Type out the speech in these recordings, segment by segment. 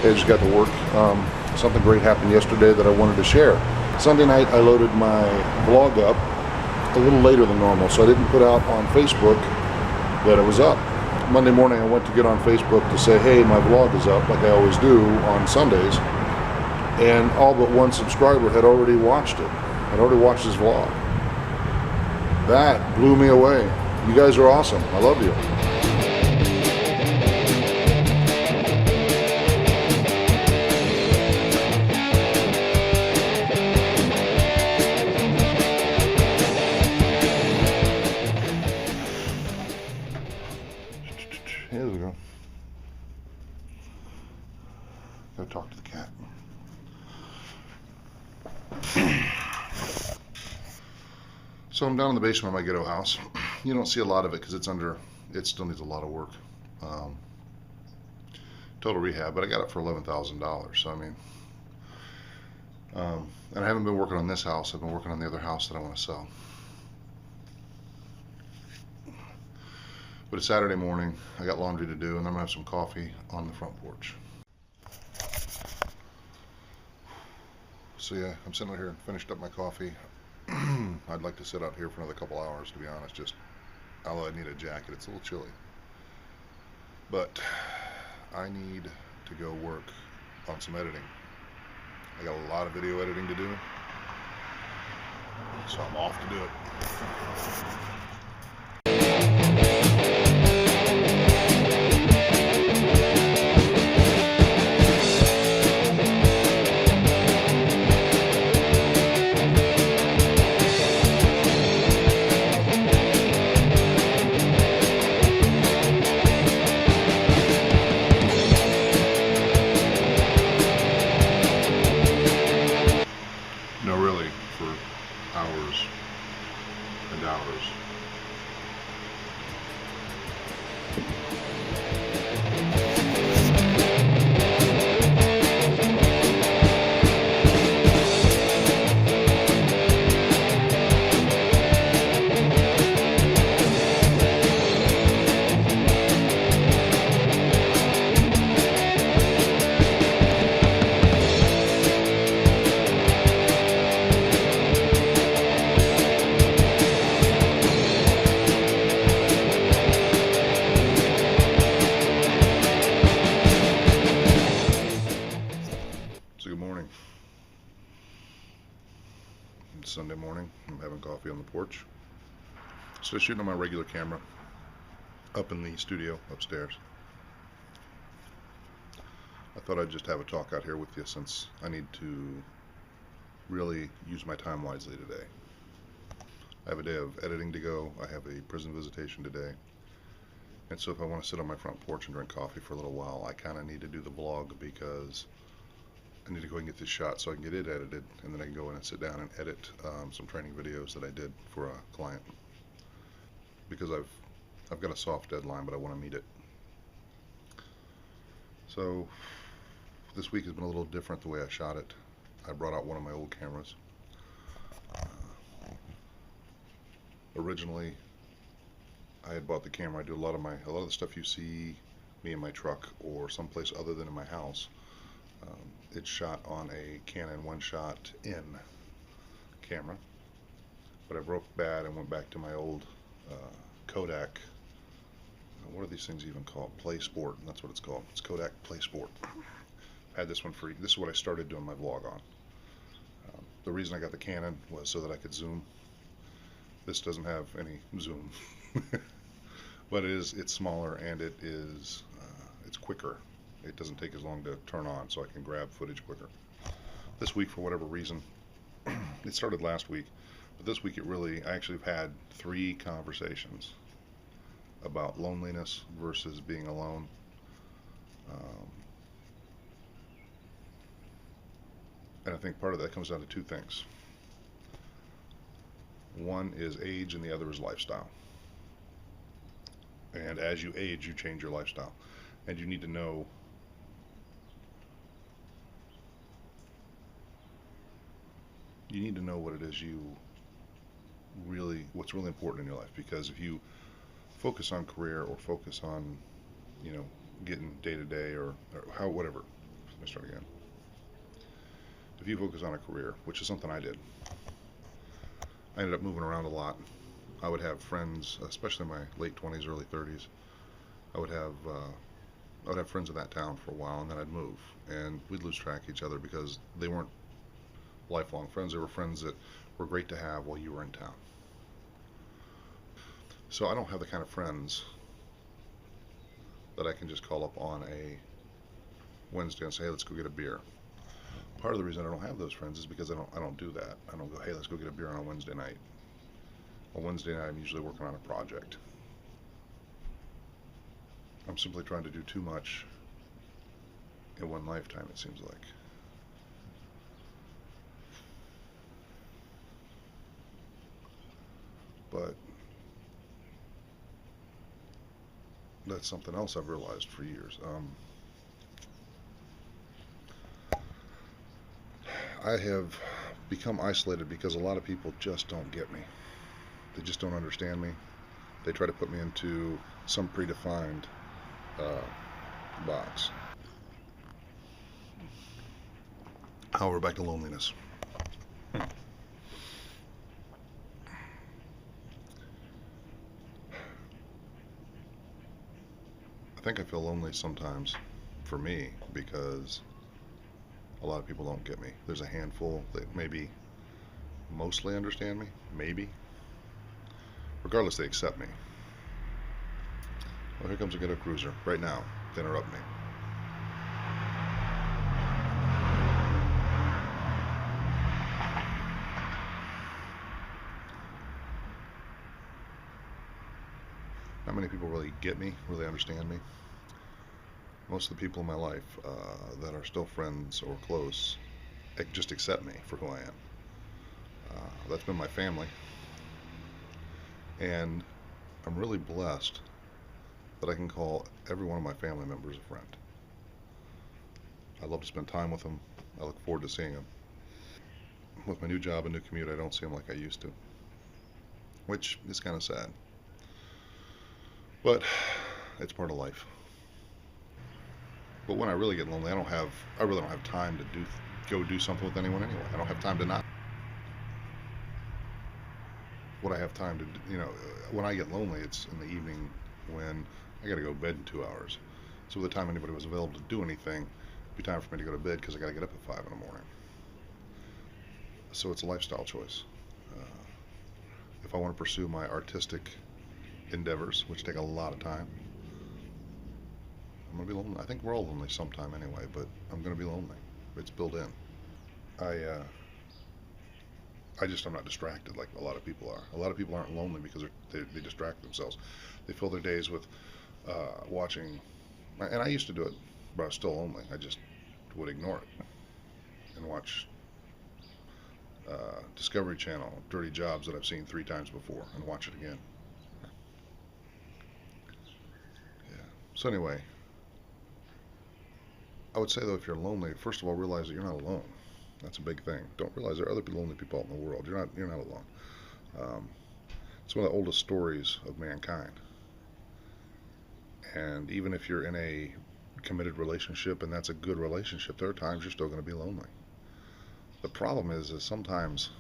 I just got to work. Something great happened yesterday that I wanted to share. Sunday night I loaded my vlog up a little later than normal, so I didn't put out on Facebook that it was up. Monday morning I went to get on Facebook to say, hey, my vlog is up, like I always do on Sundays, and all but one subscriber had already watched it. Had already watched this vlog. That blew me away. You guys are awesome. I love you. Here we go. Go talk to the cat. So I'm down in the basement of my ghetto house. You don't see a lot of it because it still needs a lot of work. Total rehab, but I got it for $11,000. So I mean, and I haven't been working on this house. I've been working on the other house that I want to sell. But it's Saturday morning. I got laundry to do, and I'm gonna have some coffee on the front porch. So yeah, I'm sitting out here and finished up my coffee. I'd like to sit out here for another couple hours, to be honest, just although I need a jacket. It's a little chilly. But I need to go work on some editing. I got a lot of video editing to do, so I'm off to do it. No, really, for hours and hours. So good morning. It's Sunday morning. I'm having coffee on the porch. So shooting on my regular camera up in the studio upstairs. I thought I'd just have a talk out here with you since I need to really use my time wisely today. I have a day of editing to go. I have a prison visitation today. And so if I want to sit on my front porch and drink coffee for a little while, I kind of need to do the vlog because I need to go and get this shot so I can get it edited, and then I can go in and sit down and edit some training videos that I did for a client, because I've got a soft deadline, but I want to meet it. So this week has been a little different the way I shot it. I brought out one of my old cameras. Originally, I had bought the camera. I do a lot of the stuff you see me in my truck or someplace other than in my house. It's shot on a Canon one-shot in camera, but I broke bad and went back to my old Kodak. What are these things even called? Play Sport. That's what it's called. It's Kodak Play Sport. I had this one free. This is what I started doing my vlog on. The reason I got the Canon was so that I could zoom. This doesn't have any zoom, but it's smaller and it's quicker. It doesn't take as long to turn on, so I can grab footage quicker. This week, for whatever reason, it started last week, but this week I actually have had 3 conversations about loneliness versus being alone. And I think part of that comes down to 2 things. One is age and the other is lifestyle. And as you age, you change your lifestyle. And you need to know what it is what's really important in your life. Because if you focus on career or focus on, getting day to day or whatever, Let me start again. If you focus on a career, which is something I did, I ended up moving around a lot. I would have friends, especially in my late 20s, early 30s. I would have friends in that town for a while, and then I'd move, and we'd lose track of each other because they weren't lifelong friends. They were friends that were great to have while you were in town. So I don't have the kind of friends that I can just call up on a Wednesday and say, hey, let's go get a beer. Part of the reason I don't have those friends is because I don't do that. I don't go, hey, let's go get a beer on a Wednesday night. On Wednesday night, I'm usually working on a project. I'm simply trying to do too much in one lifetime, it seems like. But that's something else I've realized for years. I have become isolated because a lot of people just don't get me. They just don't understand me. They try to put me into some predefined uh, box. However, back to loneliness. I think I feel lonely sometimes for me because a lot of people don't get me. There's a handful that maybe mostly understand me, maybe. Regardless, they accept me. Well, here comes a ghetto cruiser right now to interrupt me. Not many people really get me, really understand me. Most of the people in my life that are still friends or close just accept me for who I am. That's been my family, and I'm really blessed that I can call every one of my family members a friend. I love to spend time with them. I look forward to seeing them. With my new job and new commute, I don't see them like I used to, which is kind of sad. But it's part of life. But when I really get lonely, I really don't have time to go do something with anyone anyway. I don't have time to not. What I have time to, when I get lonely, it's in the evening when I got to go to bed in 2 hours. So by the time anybody was available to do anything, it'd be time for me to go to bed because I got to get up at 5 in the morning. So it's a lifestyle choice. Uh, if I want to pursue my artistic endeavors, which take a lot of time, I'm gonna be lonely. I think we're all lonely sometime anyway, but I'm gonna be lonely. It's built in. I I'm not distracted like a lot of people are. A lot of people aren't lonely because they distract themselves. They fill their days with watching, and I used to do it, but I was still lonely. I just would ignore it and watch Discovery Channel, dirty jobs that I've seen 3 times before, and watch it again. Yeah. So anyway, I would say though, if you're lonely, first of all, realize that you're not alone. That's a big thing. Don't realize there are other lonely people out in the world. You're not alone. Um, it's one of the oldest stories of mankind. And even if you're in a committed relationship and that's a good relationship, there are times you're still going to be lonely. The problem is sometimes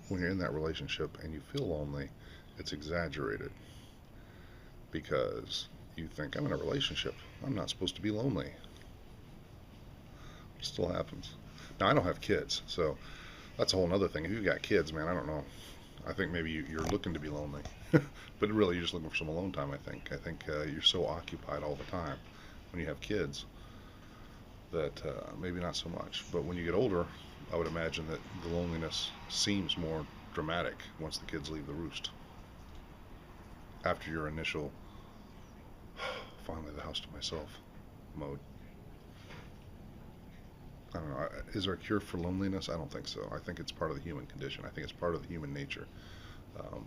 when you're in that relationship and you feel lonely, it's exaggerated because you think, I'm in a relationship. I'm not supposed to be lonely. It still happens. Now, I don't have kids, so that's a whole other thing. If you've got kids, man, I don't know. I think maybe you're looking to be lonely, but really you're just looking for some alone time. I think you're so occupied all the time when you have kids that maybe not so much. But when you get older, I would imagine that the loneliness seems more dramatic once the kids leave the roost. After your initial finally the house to myself mode. I don't know. Is there a cure for loneliness? I don't think so. I think it's part of the human condition. I think it's part of the human nature. Um,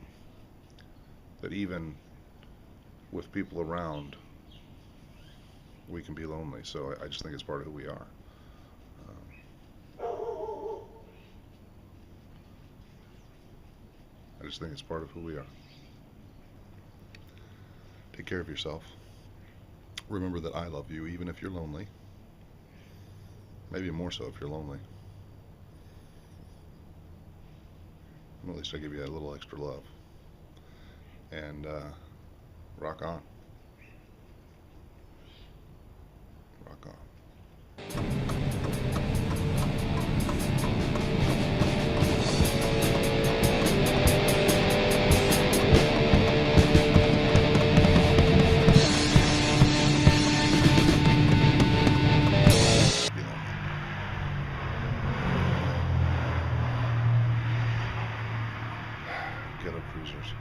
that even with people around, we can be lonely. So I just think it's part of who we are. I just think it's part of who we are. Take care of yourself. Remember that I love you, even if you're lonely. Maybe more so if you're lonely. At least I give you a little extra love. And rock on. Rock on. Ghetto cruisers.